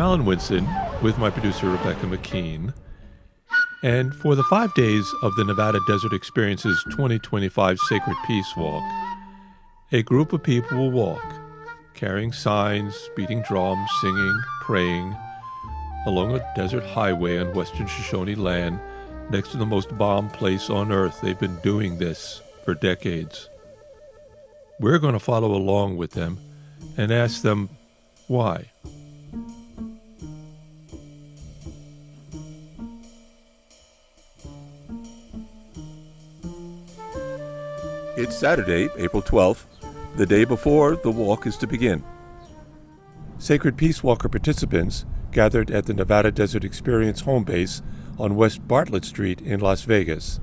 Alan Winston with my producer Rebecca McKean. And for the 5 days of the Nevada Desert Experience's 2025 Sacred Peace Walk, a group of people will walk, carrying signs, beating drums, singing, praying, along a desert highway on western Shoshone land next to the most bombed place on earth. They've been doing this for decades. We're going to follow along with them and ask them why. It's Saturday, April 12th, the day before the walk is to begin. Sacred Peace Walker participants gathered at the Nevada Desert Experience home base on West Bartlett Street in Las Vegas.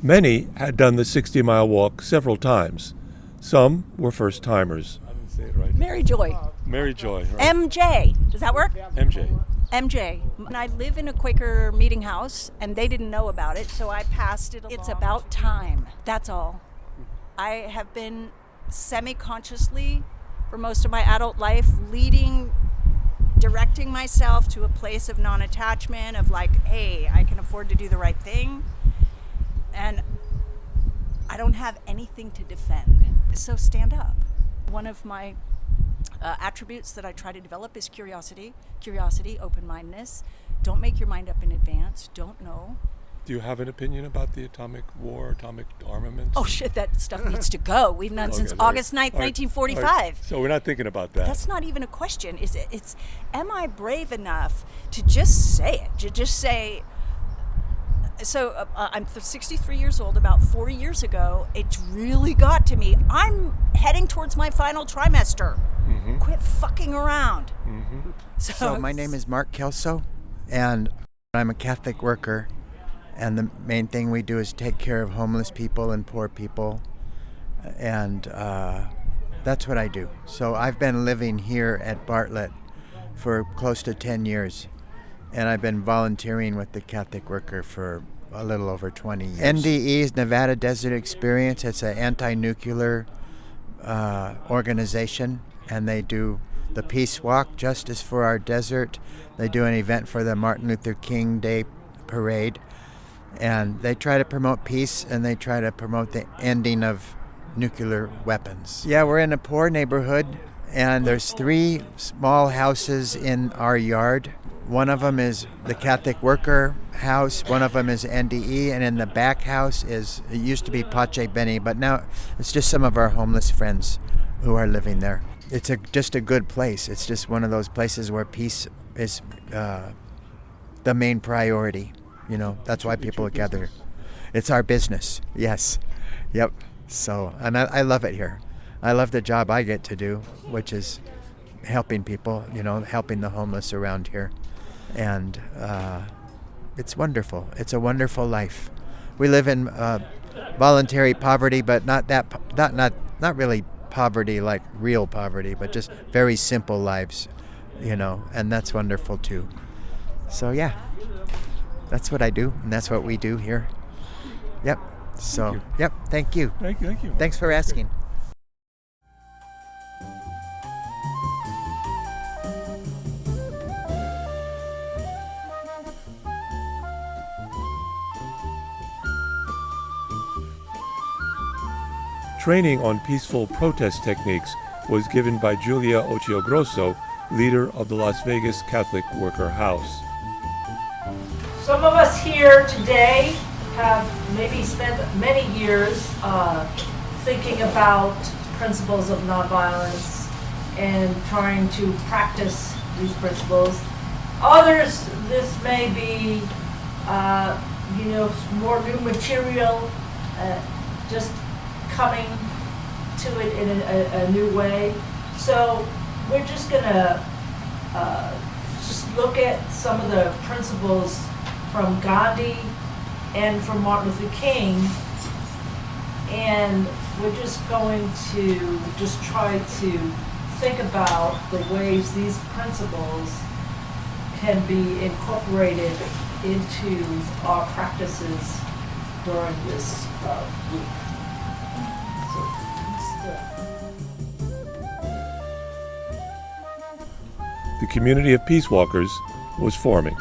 Many had done the 60-mile walk several times. Some were first-timers. I didn't say it right. Mary Joy. Mary Joy. Right. MJ. Does that work? MJ. MJ. And I live in a Quaker meeting house, and they didn't know about it, so I passed it along. It's about time. That's all. I have been semi-consciously, for most of my adult life, directing myself to a place of non-attachment, of like, hey, I can afford to do the right thing, and I don't have anything to defend, so stand up. One of my attributes that I try to develop is curiosity, open-mindedness. Don't make your mind up in advance. Don't know. Do you have an opinion about the atomic war, atomic armaments? Oh shit, that stuff needs to go. We've known since August 9th, 1945. Right. So we're not thinking about that. That's not even a question, is it? It's, am I brave enough to just say it? To just say, so I'm 63 years old. About 40 years ago, it really got to me. I'm heading towards my final trimester. Mm-hmm. Quit fucking around. Mm-hmm. So my name is Mark Kelso, and I'm a Catholic worker. And the main thing we do is take care of homeless people and poor people. And that's what I do. So I've been living here at Bartlett for close to 10 years. And I've been volunteering with the Catholic Worker for a little over 20 years. NDE is Nevada Desert Experience. It's an anti-nuclear organization. And they do the Peace Walk, Justice for Our Desert. They do an event for the Martin Luther King Day Parade. And they try to promote peace, and they try to promote the ending of nuclear weapons. Yeah, we're in a poor neighborhood, and there's 3 small houses in our yard. One of them is the Catholic Worker house, one of them is NDE, and in the back house it used to be Pache Benny, but now it's just some of our homeless friends who are living there. It's just a good place. It's just one of those places where peace is the main priority. You know, that's why people gather. It's our business. Yes. Yep. So, and I love it here. I love the job I get to do, which is helping people, you know, helping the homeless around here. And it's wonderful. It's a wonderful life. We live in voluntary poverty, but not really poverty like real poverty, but just very simple lives, you know, and that's wonderful too. So, yeah. That's what I do, and that's what we do here. Yep. So, yep. Thank you. Thank you. Thanks for asking. Training on peaceful protest techniques was given by Julia Ochiogrosso, leader of the Las Vegas Catholic Worker House. Some of us here today have maybe spent many years thinking about principles of nonviolence and trying to practice these principles. Others, this may be, more new material, just coming to it in a new way. So we're just gonna just look at some of the principles from Gandhi and from Martin Luther King, and we're just going to just try to think about the ways these principles can be incorporated into our practices during this week. the community of peace walkers was forming.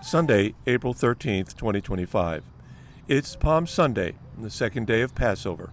Sunday, April 13th, 2025. It's Palm Sunday, the second day of Passover.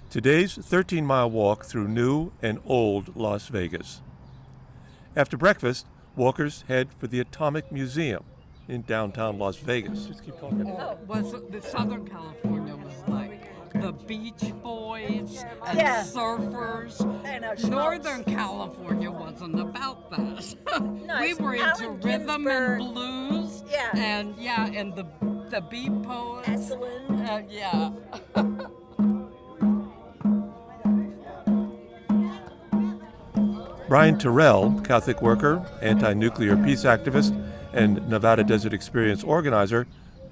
Today's 13-mile walk through new and old Las Vegas. After breakfast, walkers head for the Atomic Museum in downtown Las Vegas. Just keep talking. The Southern California was like the Beach Boys and surfers. Northern California wasn't about that. We were into rhythm and blues. And the beat poets. Brian Terrell, Catholic worker, anti-nuclear peace activist, and Nevada Desert Experience organizer,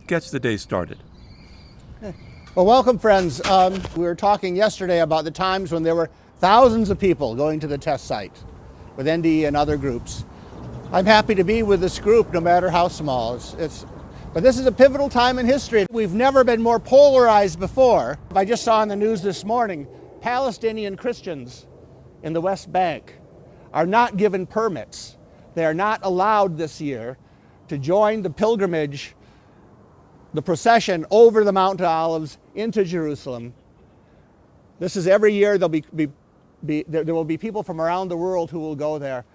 gets the day started. Well, welcome, friends. We were talking yesterday about the times when there were thousands of people going to the test site with NDE and other groups. I'm happy to be with this group, no matter how small. But this is a pivotal time in history. We've never been more polarized before. I just saw on the news this morning, Palestinian Christians in the West Bank are not given permits. They are not allowed this year to join the pilgrimage, the procession over the Mount of Olives into Jerusalem. This is every year. There will be people from around the world who will go there.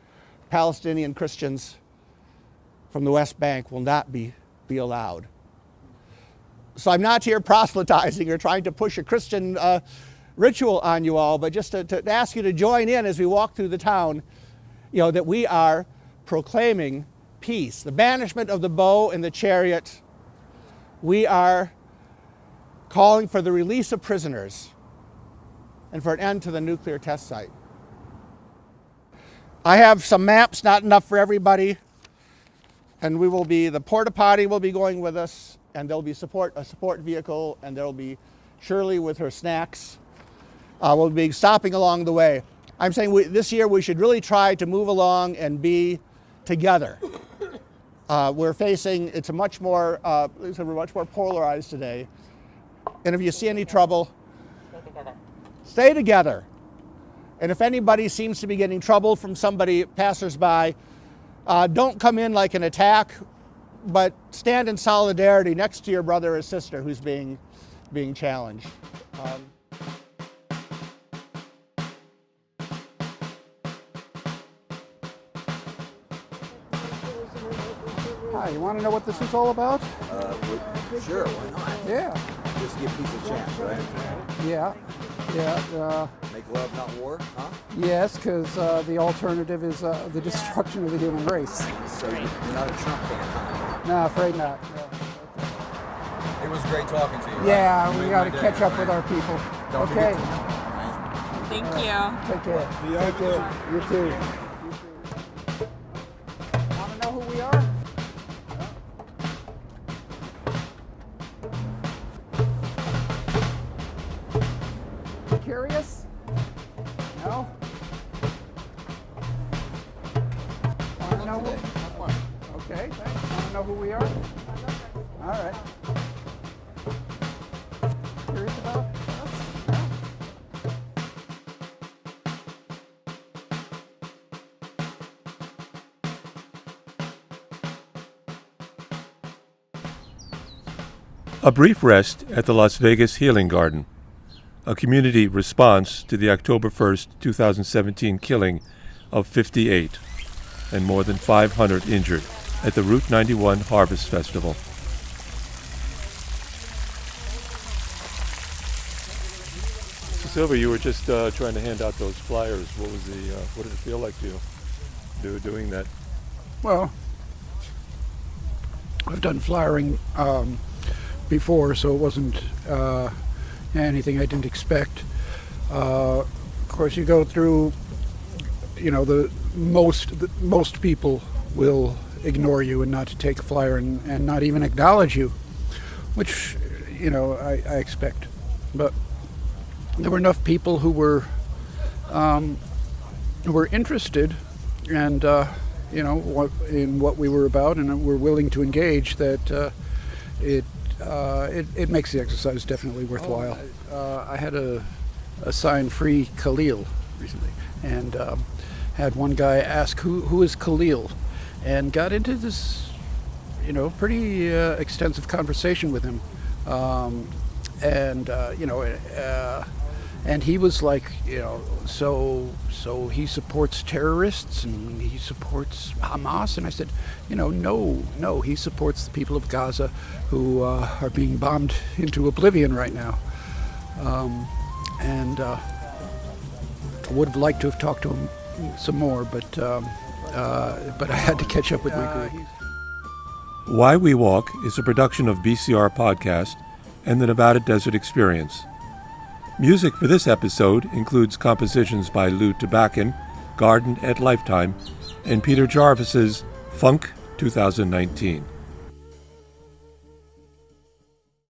Palestinian Christians from the West Bank will not be allowed. So I'm not here proselytizing or trying to push a Christian ritual on you all, but just to ask you to join in as we walk through the town, that we are proclaiming peace, the banishment of the bow and the chariot. We are calling for the release of prisoners and for an end to the nuclear test site. I have some maps, not enough for everybody, and the porta potty will be going with us, and there'll be a support vehicle, and there'll be Shirley with her snacks. We'll be stopping along the way. I'm saying this year we should really try to move along and be together. We're much more polarized today. And if you see any trouble, stay together. And if anybody seems to be getting trouble from somebody, passersby, don't come in like an attack, but stand in solidarity next to your brother or sister who's being challenged. Hi, you want to know what this is all about? Sure, why not? Yeah. Just give peace a chance, right? Yeah. Make love, not war, huh? Yes, because the alternative is the destruction of the human race. So you're not a Trump fan, huh? No, afraid not. It was great talking to you. Yeah, right? we got to catch up with our people. Don't Okay. Thank you. Take care. Take care. You too. Want to know who we are? Curious? No? Want to know who? Okay, thanks. Want to know who we are? All right. Curious about us? No? A brief rest at the Las Vegas Healing Garden, a community response to the October 1st, 2017 killing of 58 and more than 500 injured at the Route 91 Harvest Festival. Silver, you were just trying to hand out those flyers. What did it feel like to you doing that? Well, I've done flyering before, so it wasn't anything I didn't expect. Of course, you go through, the most people will ignore you and not to take a flyer and not even acknowledge you, which, I expect. But there were enough people who were interested and, in what we were about and were willing to engage that it it makes the exercise definitely worthwhile. I had a sign-free Khalil recently, and had one guy ask who is Khalil, and got into this, pretty extensive conversation with him, and he was like, so he supports terrorists and he supports Hamas, and I said, no, he supports the people of Gaza who are being bombed into oblivion right now, and I would have liked to have talked to him some more, but I had to catch up with my group. Why We Walk is a production of BCR Podcast and the Nevada Desert Experience. Music for this episode includes compositions by Lou Tabakin, Garden at Lifetime, and Peter Jarvis's Funk 2019.